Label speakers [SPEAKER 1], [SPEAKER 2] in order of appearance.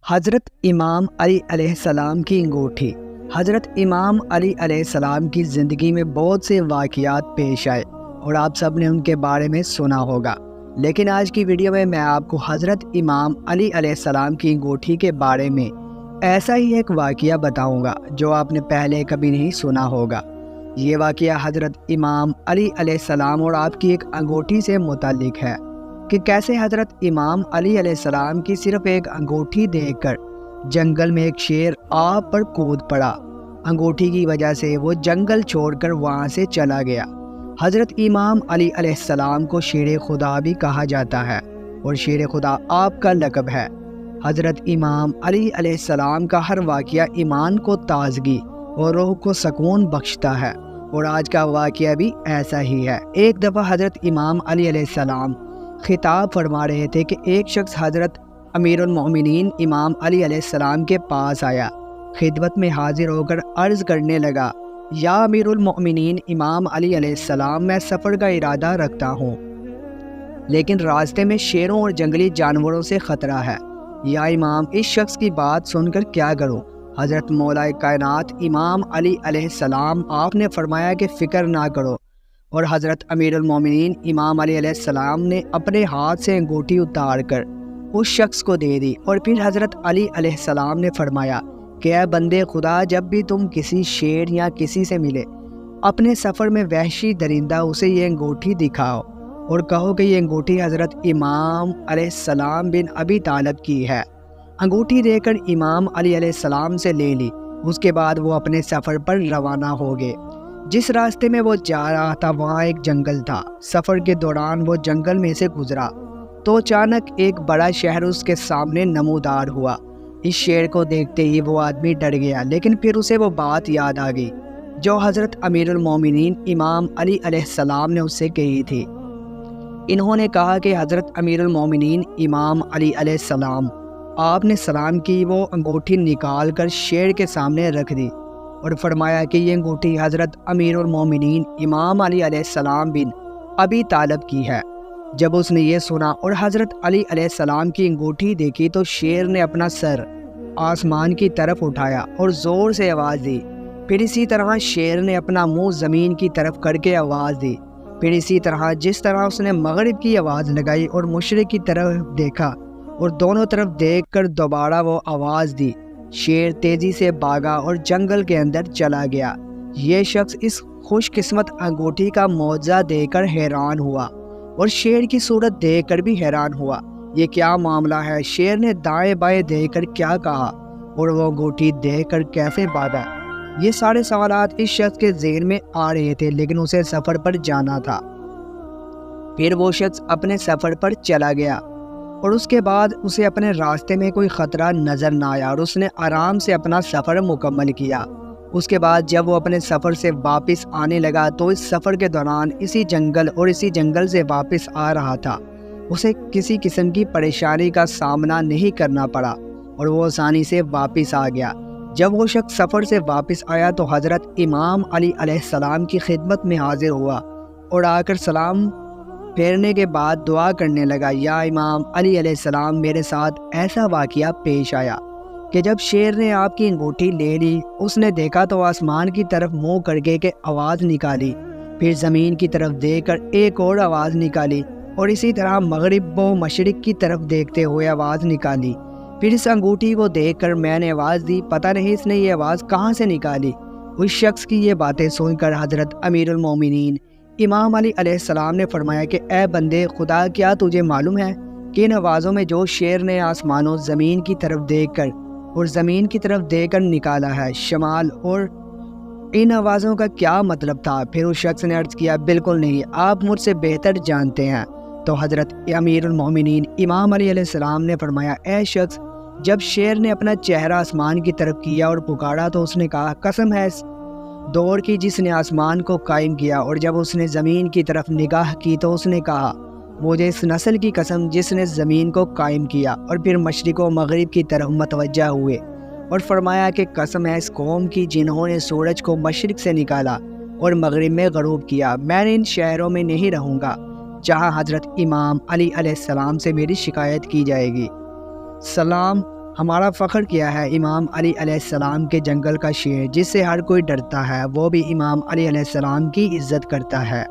[SPEAKER 1] حضرت امام علی علیہ السلام کی انگوٹھی۔ حضرت امام علی علیہ السلام کی زندگی میں بہت سے واقعات پیش آئے اور آپ سب نے ان کے بارے میں سنا ہوگا، لیکن آج کی ویڈیو میں آپ کو حضرت امام علی علیہ السلام کی انگوٹھی کے بارے میں ایسا ہی ایک واقعہ بتاؤں گا جو آپ نے پہلے کبھی نہیں سنا ہوگا۔ یہ واقعہ حضرت امام علی علیہ السلام اور آپ کی ایک انگوٹھی سے متعلق ہے کہ کیسے حضرت امام علی علیہ السلام کی صرف ایک انگوٹھی دیکھ کر جنگل میں ایک شیر آپ پر کود پڑا۔ انگوٹھی کی وجہ سے وہ جنگل چھوڑ کر وہاں سے چلا گیا۔ حضرت امام علی علیہ السلام کو شیر خدا بھی کہا جاتا ہے اور شیر خدا آپ کا لقب ہے۔ حضرت امام علی علیہ السلام کا ہر واقعہ ایمان کو تازگی اور روح کو سکون بخشتا ہے، اور آج کا واقعہ بھی ایسا ہی ہے۔ ایک دفعہ حضرت امام علی علیہ السلام خطاب فرما رہے تھے کہ ایک شخص حضرت امیر المؤمنین امام علی علیہ السلام کے پاس آیا، خدمت میں حاضر ہو کر عرض کرنے لگا، یا امیر المؤمنین امام علی علیہ السلام، میں سفر کا ارادہ رکھتا ہوں، لیکن راستے میں شیروں اور جنگلی جانوروں سے خطرہ ہے۔ یا امام، اس شخص کی بات سن کر کیا کروں؟ حضرت مولا کائنات امام علی علیہ السلام آپ نے فرمایا کہ فکر نہ کرو، اور حضرت امیر المومنین امام علی علیہ السلام نے اپنے ہاتھ سے انگوٹھی اتار کر اس شخص کو دے دی، اور پھر حضرت علی علیہ السلام نے فرمایا کہ اے بندے خدا، جب بھی تم کسی شیر یا کسی سے ملے، اپنے سفر میں وحشی درندہ، اسے یہ انگوٹھی دکھاؤ اور کہو کہ یہ انگوٹھی حضرت امام علیہ السلام بن ابی طالب کی ہے۔ انگوٹھی دے کر امام علی علیہ السلام سے لے لی۔ اس کے بعد وہ اپنے سفر پر روانہ ہو گئے۔ جس راستے میں وہ جا رہا تھا وہاں ایک جنگل تھا۔ سفر کے دوران وہ جنگل میں سے گزرا تو اچانک ایک بڑا شہر اس کے سامنے نمودار ہوا۔ اس شیر کو دیکھتے ہی وہ آدمی ڈر گیا، لیکن پھر اسے وہ بات یاد آ گئی جو حضرت امیر المومنین امام علی علیہ السلام نے اس سے کہی تھی۔ انہوں نے کہا کہ حضرت امیر المومنین امام علی علیہ السلام، آپ نے سلام کی، وہ انگوٹھی نکال کر شیر کے سامنے رکھ دی اور فرمایا کہ یہ انگوٹھی حضرت امیر المومنین امام علی علیہ السلام بن ابی طالب کی ہے۔ جب اس نے یہ سنا اور حضرت علی علیہ السلام کی انگوٹھی دیکھی تو شیر نے اپنا سر آسمان کی طرف اٹھایا اور زور سے آواز دی۔ پھر اسی طرح شیر نے اپنا منہ زمین کی طرف کر کے آواز دی۔ پھر اسی طرح جس طرح اس نے مغرب کی آواز لگائی اور مشرق کی طرف دیکھا اور دونوں طرف دیکھ کر دوبارہ وہ آواز دی، شیر تیزی سے بھاگا اور جنگل کے اندر چلا گیا۔ یہ شخص اس خوش قسمت انگوٹھی کا معجزہ دیکھ کر حیران ہوا اور شیر کی صورت دیکھ کر بھی حیران ہوا۔ یہ کیا معاملہ ہے؟ شیر نے دائیں بائیں دیکھ کر کیا کہا اور وہ انگوٹھی دیکھ کر کیسے بھاگا؟ یہ سارے سوالات اس شخص کے ذہن میں آ رہے تھے، لیکن اسے سفر پر جانا تھا۔ پھر وہ شخص اپنے سفر پر چلا گیا اور اس کے بعد اسے اپنے راستے میں کوئی خطرہ نظر نہ آیا اور اس نے آرام سے اپنا سفر مکمل کیا۔ اس کے بعد جب وہ اپنے سفر سے واپس آنے لگا تو اس سفر کے دوران اسی جنگل سے واپس آ رہا تھا۔ اسے کسی قسم کی پریشانی کا سامنا نہیں کرنا پڑا اور وہ آسانی سے واپس آ گیا۔ جب وہ شخص سفر سے واپس آیا تو حضرت امام علی علیہ السلام کی خدمت میں حاضر ہوا اور آ کر سلام پھیرنے کے بعد دعا کرنے لگا، یا امام علی علیہ السلام، میرے ساتھ ایسا واقعہ پیش آیا کہ جب شیر نے آپ کی انگوٹھی لے لی، اس نے دیکھا تو آسمان کی طرف منہ کر کے آواز نکالی، پھر زمین کی طرف دیکھ کر ایک اور آواز نکالی، اور اسی طرح مغرب و مشرق کی طرف دیکھتے ہوئے آواز نکالی۔ پھر اس انگوٹھی کو دیکھ کر میں نے آواز دی، پتہ نہیں اس نے یہ آواز کہاں سے نکالی۔ اس شخص کی یہ باتیں سن کر حضرت امیر المومنین امام علی علیہ السلام نے فرمایا کہ اے بندے خدا، کیا تجھے معلوم ہے کہ ان آوازوں میں جو شیر نے آسمان و زمین کی طرف دیکھ کر اور زمین کی طرف دیکھ کر نکالا ہے، شمال، اور ان آوازوں کا کیا مطلب تھا؟ پھر اس شخص نے عرض کیا، بالکل نہیں، آپ مجھ سے بہتر جانتے ہیں۔ تو حضرت امیر المومنین امام علی علیہ السلام نے فرمایا، اے شخص، جب شیر نے اپنا چہرہ آسمان کی طرف کیا اور پکارا تو اس نے کہا، قسم ہے اس دور کی جس نے آسمان کو قائم کیا، اور جب اس نے زمین کی طرف نگاہ کی تو اس نے کہا، مجھے اس نسل کی قسم جس نے زمین کو قائم کیا، اور پھر مشرق و مغرب کی طرف متوجہ ہوئے اور فرمایا کہ قسم ہے اس قوم کی جنہوں نے سورج کو مشرق سے نکالا اور مغرب میں غروب کیا، میں ان شہروں میں نہیں رہوں گا جہاں حضرت امام علی علیہ السلام سے میری شکایت کی جائے گی۔ سلام ہمارا فخر کیا ہے امام علی علیہ السلام کے جنگل کا شیر، جس سے ہر کوئی ڈرتا ہے، وہ بھی امام علی علیہ السلام کی عزت کرتا ہے۔